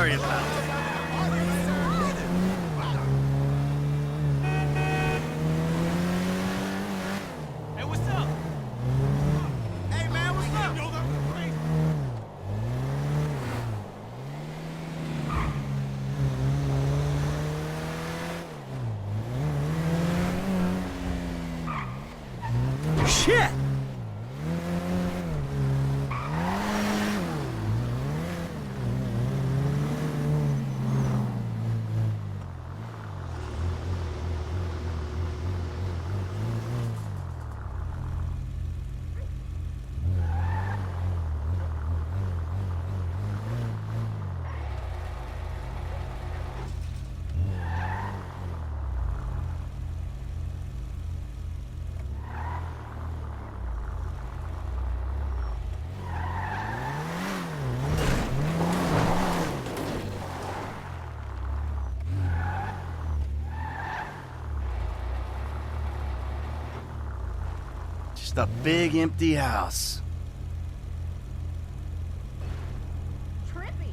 Sorry about that. Hey, what's up? Hey, man, what's up? Yo, that's crazy. Shit! Just a big empty house. Trippy.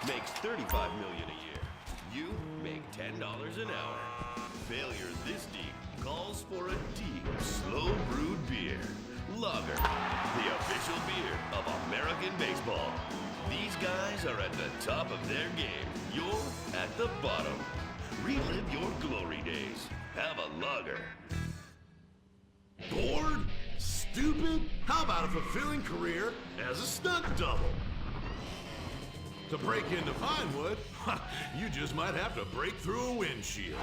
makes $35 million a year. You make $10 an hour. Failure this deep calls for a deep, slow brewed beer. Lager, the official beer of American baseball. These guys are at the top of their game. You're at the bottom. Relive your glory days. Have a lager. Bored? Stupid? How about a fulfilling career as a stunt double? To break into Vinewood, you just might have to break through a windshield.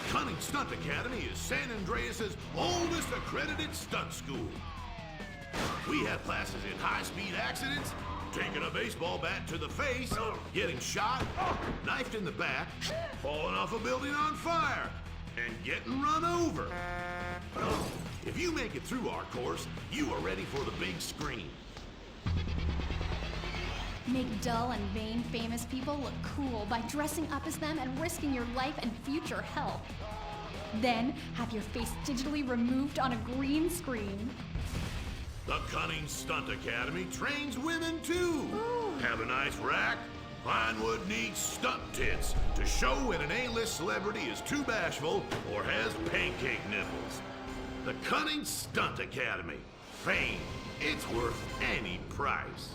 Cunning Stunt Academy is San Andreas' oldest accredited stunt school. We have classes in high-speed accidents, taking a baseball bat to the face, getting shot, knifed in the back, falling off a building on fire, and getting run over. If you make it through our course, you are ready for the big screen. Make dull and vain famous people look cool by dressing up as them and risking your life and future health. Then have your face digitally removed on a green screen. The Cunning Stunt Academy trains women too. Ooh. Have a nice rack? Vinewood needs stunt tits to show when an A-list celebrity is too bashful or has pancake nipples. The Cunning Stunt Academy. Fame. It's worth any price.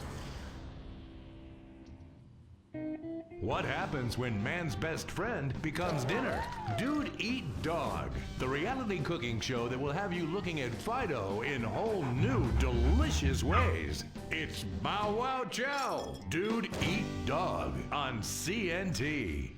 What happens when man's best friend becomes dinner? Dude Eat Dog, the reality cooking show that will have you looking at Fido in whole new, delicious ways. It's Bow Wow Chow, Dude Eat Dog on CNT.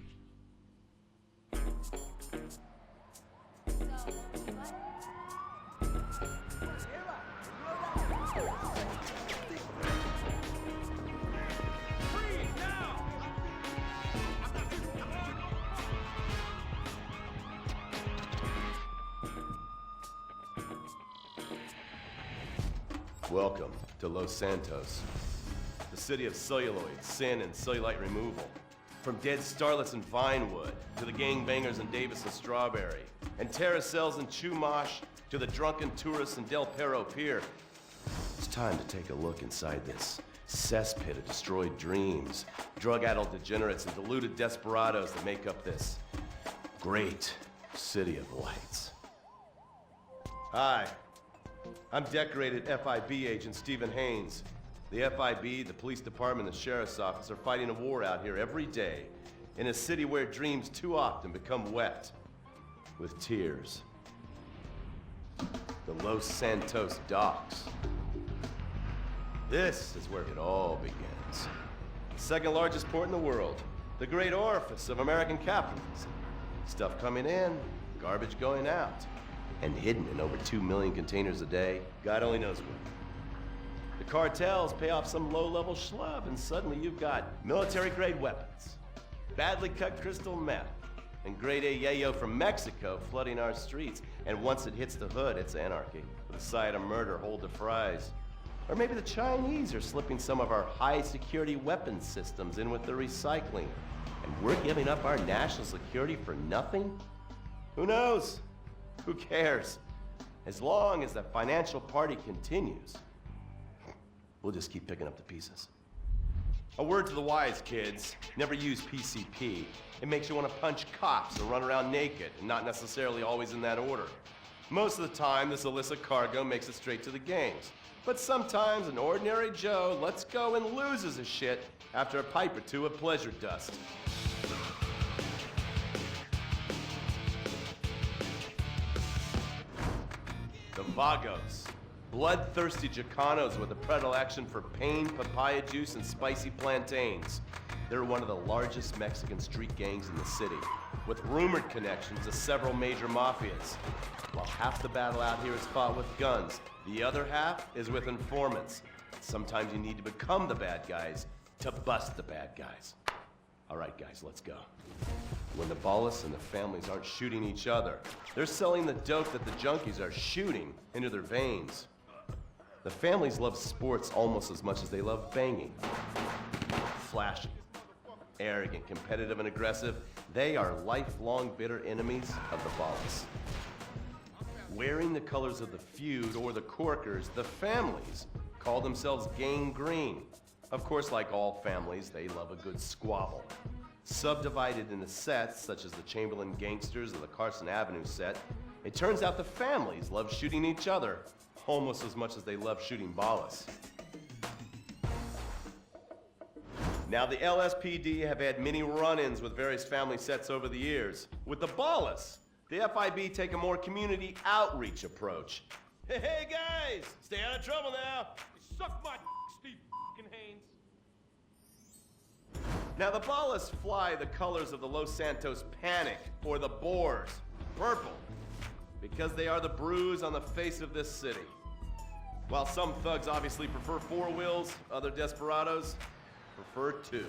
Welcome to Los Santos, the city of celluloid, sin, and cellulite removal. From dead starlets in Vinewood, to the gangbangers in Davis and Strawberry, and terracels in Chumash, to the drunken tourists in Del Perro Pier. It's time to take a look inside this cesspit of destroyed dreams, drug-addled degenerates, and deluded desperados that make up this great city of lights. Hi. I'm decorated FIB agent Stephen Haynes. The FIB, the police department, and the sheriff's office are fighting a war out here every day in a city where dreams too often become wet with tears. The Los Santos docks. This is where it all begins. The second largest port in the world, the great orifice of American capitalism. Stuff coming in, garbage going out. And hidden in over 2 million containers a day, God only knows what. The cartels pay off some low-level schlub, and suddenly you've got military-grade weapons, badly cut crystal meth, and grade A yayo from Mexico flooding our streets. And once it hits the hood, it's anarchy, with a side of murder hold to fries. Or maybe the Chinese are slipping some of our high-security weapons systems in with the recycling, and we're giving up our national security for nothing? Who knows? Who cares? As long as the financial party continues, we'll just keep picking up the pieces. A word to the wise, kids. Never use PCP. It makes you want to punch cops and run around naked, and not necessarily always in that order. Most of the time, this illicit cargo makes it straight to the gangs. But sometimes an ordinary Joe lets go and loses his shit after a pipe or two of pleasure dust. The Vagos, bloodthirsty Chicanos with a predilection for pain, papaya juice, and spicy plantains. They're one of the largest Mexican street gangs in the city, with rumored connections to several major mafias. While half the battle out here is fought with guns, the other half is with informants. Sometimes you need to become the bad guys to bust the bad guys. All right, guys, let's go. When the Ballas and the families aren't shooting each other, they're selling the dope that the junkies are shooting into their veins. The families love sports almost as much as they love banging. Flashy, arrogant, competitive, and aggressive, they are lifelong bitter enemies of the Ballas. Wearing the colors of the feud or the corkers, the families call themselves Gang Green. Of course, like all families, they love a good squabble. Subdivided into sets, such as the Chamberlain Gangsters or the Carson Avenue set, it turns out the families love shooting each other almost as much as they love shooting Ballas. Now, the LSPD have had many run-ins with various family sets over the years. With the Ballas, the FIB take a more community outreach approach. Hey guys, stay out of trouble now. Suck my Steve fucking Haynes. Now, the Ballas fly the colors of the Los Santos Panic, or the Boers, purple, because they are the bruise on the face of this city. While some thugs obviously prefer four wheels, other desperados prefer two.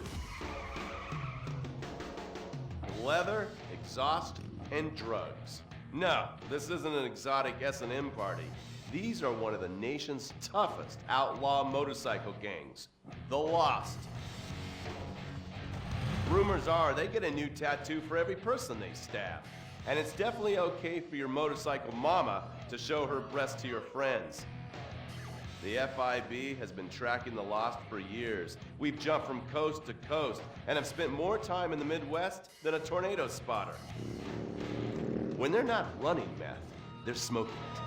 Leather, exhaust, and drugs. No, this isn't an exotic S&M party. These are one of the nation's toughest outlaw motorcycle gangs, the Lost. Rumors are they get a new tattoo for every person they stab. And it's definitely okay for your motorcycle mama to show her breast to your friends. The FIB has been tracking the Lost for years. We've jumped from coast to coast and have spent more time in the Midwest than a tornado spotter. When they're not running meth, they're smoking it.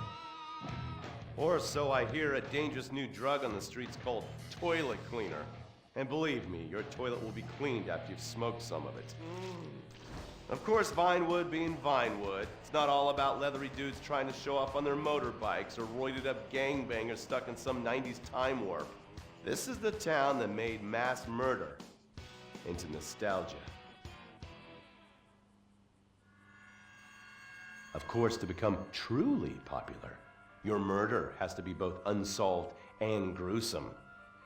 Or so I hear, a dangerous new drug on the streets called toilet cleaner. And believe me, your toilet will be cleaned after you've smoked some of it. Of course, Vinewood being Vinewood, it's not all about leathery dudes trying to show off on their motorbikes or roided up gangbangers stuck in some 90s time warp. This is the town that made mass murder into nostalgia. Of course, to become truly popular, your murder has to be both unsolved and gruesome.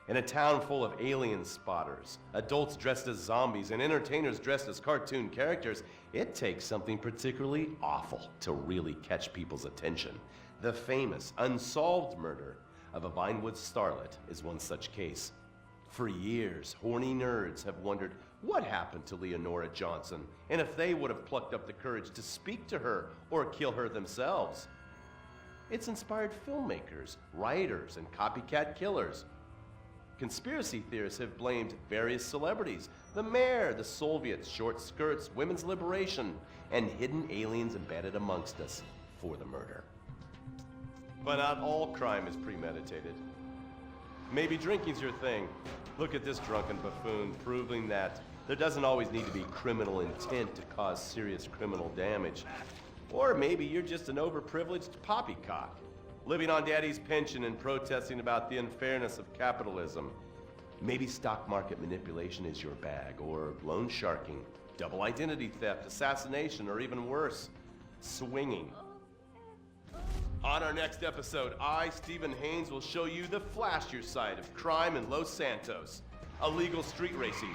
In a town full of alien spotters, adults dressed as zombies, and entertainers dressed as cartoon characters, it takes something particularly awful to really catch people's attention. The famous, unsolved murder of a Vinewood starlet is one such case. For years, horny nerds have wondered what happened to Leonora Johnson, and if they would have plucked up the courage to speak to her or kill her themselves. It's inspired filmmakers, writers, and copycat killers. Conspiracy theorists have blamed various celebrities, the mayor, the Soviets, short skirts, women's liberation, and hidden aliens embedded amongst us for the murder. But not all crime is premeditated. Maybe drinking's your thing. Look at this drunken buffoon, proving that there doesn't always need to be criminal intent to cause serious criminal damage. Or maybe you're just an overprivileged poppycock, living on daddy's pension and protesting about the unfairness of capitalism. Maybe stock market manipulation is your bag, or loan sharking, double identity theft, assassination, or even worse, swinging. On our next episode, I, Stephen Haynes, will show you the flashier side of crime in Los Santos. Illegal street racing,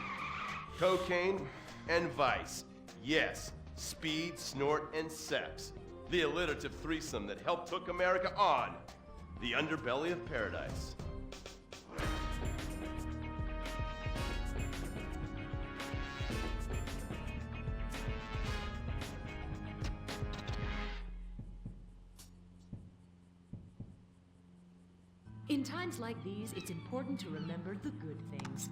cocaine, and vice. Yes, speed, snort, and sex. The alliterative threesome that helped hook America on the underbelly of paradise. In times like these, it's important to remember the good things.